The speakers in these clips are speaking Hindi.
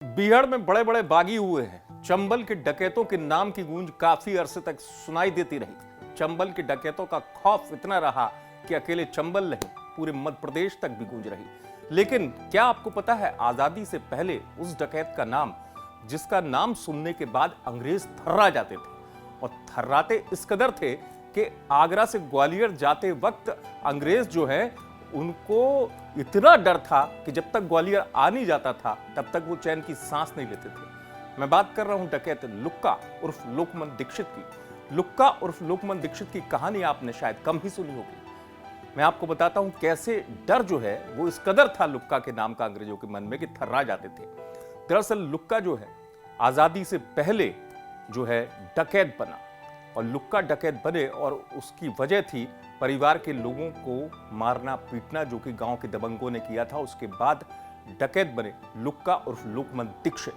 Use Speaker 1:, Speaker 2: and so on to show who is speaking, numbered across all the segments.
Speaker 1: बीहड़ में बड़े बड़े बागी हुए हैं। चंबल के डकैतों के नाम की गूंज काफी अरसे तक सुनाई देती रही। चंबल के डकैतों का खौफ इतना रहा कि अकेले चंबल नहीं, पूरे मध्य प्रदेश तक भी गूंज रही। लेकिन क्या आपको पता है, आजादी से पहले उस डकैत का नाम, जिसका नाम सुनने के बाद अंग्रेज थर्रा जाते थे, और थर्राते इस कदर थे कि आगरा से ग्वालियर जाते वक्त अंग्रेज जो है उनको इतना डर था कि जब तक ग्वालियर आ नहीं जाता था तब तक वो चैन की सांस नहीं लेते थे। मैं बात कर रहा हूं डकैत लुक्का उर्फ लोकमान दीक्षित की। लुक्का उर्फ लोकमान दीक्षित की कहानी आपने शायद कम ही सुनी होगी। मैं आपको बताता हूं कैसे डर जो है वो इस कदर था लुक्का के नाम का अंग्रेजों के मन में कि थर्रा जाते थे। दरअसल लुक्का जो है आजादी से पहले जो है डकैत बना, और लुक्का डकैत बने और उसकी वजह थी परिवार के लोगों को मारना पीटना, जो कि गांव के दबंगों ने किया था। उसके बाद डकैत बने लुक्का उर्फ लोकमान दीक्षित।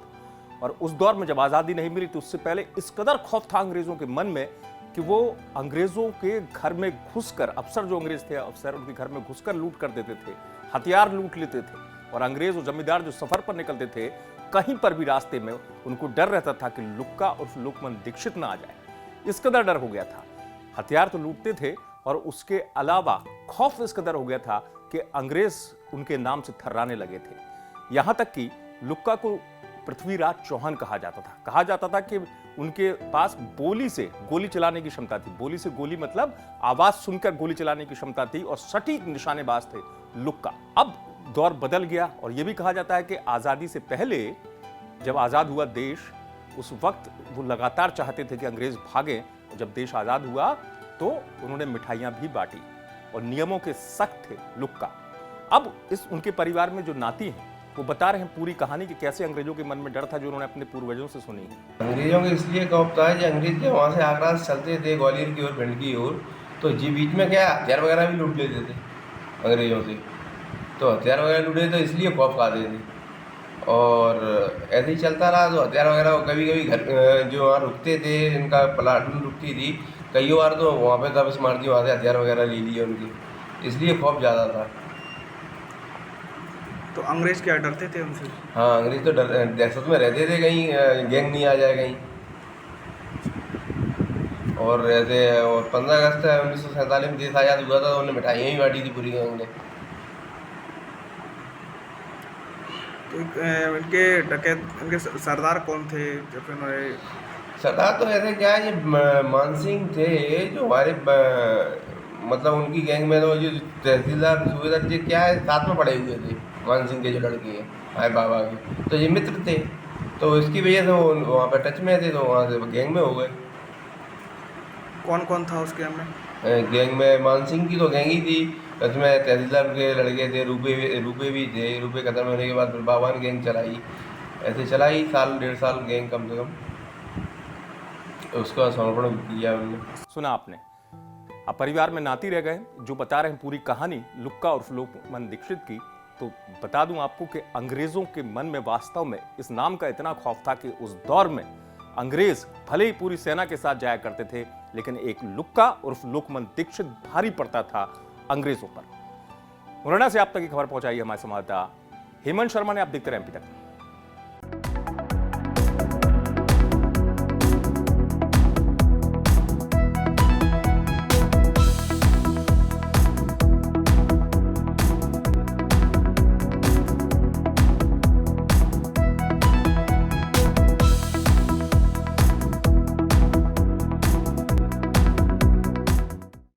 Speaker 1: और उस दौर में जब आजादी नहीं मिली तो उससे पहले इस कदर खौफ था अंग्रेजों के मन में कि वो अंग्रेजों के घर में घुसकर, अफसर जो अंग्रेज थे, अफसर उनके घर में घुसकर लूट कर देते थे, हथियार लूट लेते थे। और अंग्रेज और जमींदार जो सफर पर निकलते थे, कहीं पर भी रास्ते में उनको डर रहता था कि लुक्का उर्फ लोकमान दीक्षित ना आ जाए। इस कदर डर हो गया था। हथियार तो लूटते थे और उसके अलावा खौफ इस कदर हो गया था कि अंग्रेज उनके नाम से थर्राने लगे थे। यहां तक कि लुक्का को पृथ्वीराज चौहान कहा जाता था कि उनके पास बोली से गोली चलाने की क्षमता थी। बोली से गोली मतलब आवाज सुनकर गोली चलाने की क्षमता थी, और सटीक निशानेबाज थे लुक्का। अब दौर बदल गया, और यह भी कहा जाता है कि आजादी से पहले जब आजाद हुआ देश, उस वक्त वो लगातार चाहते थे कि अंग्रेज भागे। जब देश आजाद हुआ तो उन्होंने मिठाइयां भी बांटी, और नियमों के सख्त थे लुक्का। अब इस उनके परिवार में जो नाती हैं वो बता रहे हैं पूरी कहानी कि कैसे अंग्रेजों के मन में डर था जो उन्होंने अपने पूर्वजों से सुनी है।
Speaker 2: अंग्रेजों के इसलिए खौफ था कि अंग्रेज जब वहाँ से आगरा से चलते थे ग्वालियर की ओर, भिंड की ओर, तो जी बीच में क्या हथियार वगैरह भी लूट लेते थे अंग्रेजों से। तो हथियार वगैरह लूटे तो इसलिए खौफ खाते थे, और ऐसे ही चलता रहा। तो हथियार वगैरह कभी कभी घर जो वहाँ रुकते थे, इनका प्लाटून रुकती थी, कई बार तो वहाँ पे दबिश मार दी, वहाँ से हथियार वगैरह ले लिए उनके, इसलिए खौफ ज़्यादा था।
Speaker 3: तो अंग्रेज क्या डरते थे उनसे?
Speaker 2: हाँ, अंग्रेज तो दहशत में रहते थे, कहीं गैंग नहीं आ जाए कहीं। और ऐसे, और 15 अगस्त 1947 में देश आज़ाद हुआ था तो उन्होंने मिठाइयाँ ही बांटी थी पूरी गैंग ने।
Speaker 3: तो इनके डकैत, इनके सरदार कौन थे जब इन्होंने?
Speaker 2: सरदार तो ऐसे क्या है, ये मान सिंह थे जो हमारे मतलब उनकी गैंग में तो जो तहसीलदार सूबेदार जी क्या है साथ में पड़े हुए थे, मान सिंह के जो लड़के हैं आए बाबा के, तो ये मित्र थे। तो इसकी वजह से वो वहाँ पे टच में थे, तो वहाँ से गैंग में हो गए।
Speaker 3: कौन कौन था उस गैंग में?
Speaker 2: गैंग में मान सिंह की तो गैंग ही थी, उसमें तहसीलदार के लड़के थे, रुपए भी थे। रुपए खत्म होने के बाद फिर बाबा ने गैंग चलाई, ऐसे चलाई साल डेढ़ साल गैंग कम से कम, उसका समर्पण किया उन्होंने।
Speaker 1: सुना आपने। अब परिवार में नाती रह गए जो बता रहे हैं पूरी कहानी लुक्का उर्फ लोकमान दीक्षित की। तो बता दूं आपको कि अंग्रेजों के मन में वास्तव में इस नाम का इतना खौफ था कि उस दौर में अंग्रेज भले ही पूरी सेना के साथ जाया करते थे, लेकिन एक लुक्का उर्फ लोकमान दीक्षित भारी पड़ता था अंग्रेजों पर। मुरैना से आप तक की खबर पहुंचाई हमारे संवाददाता हेमंत शर्मा ने। आप देखते रहे एमपी तक।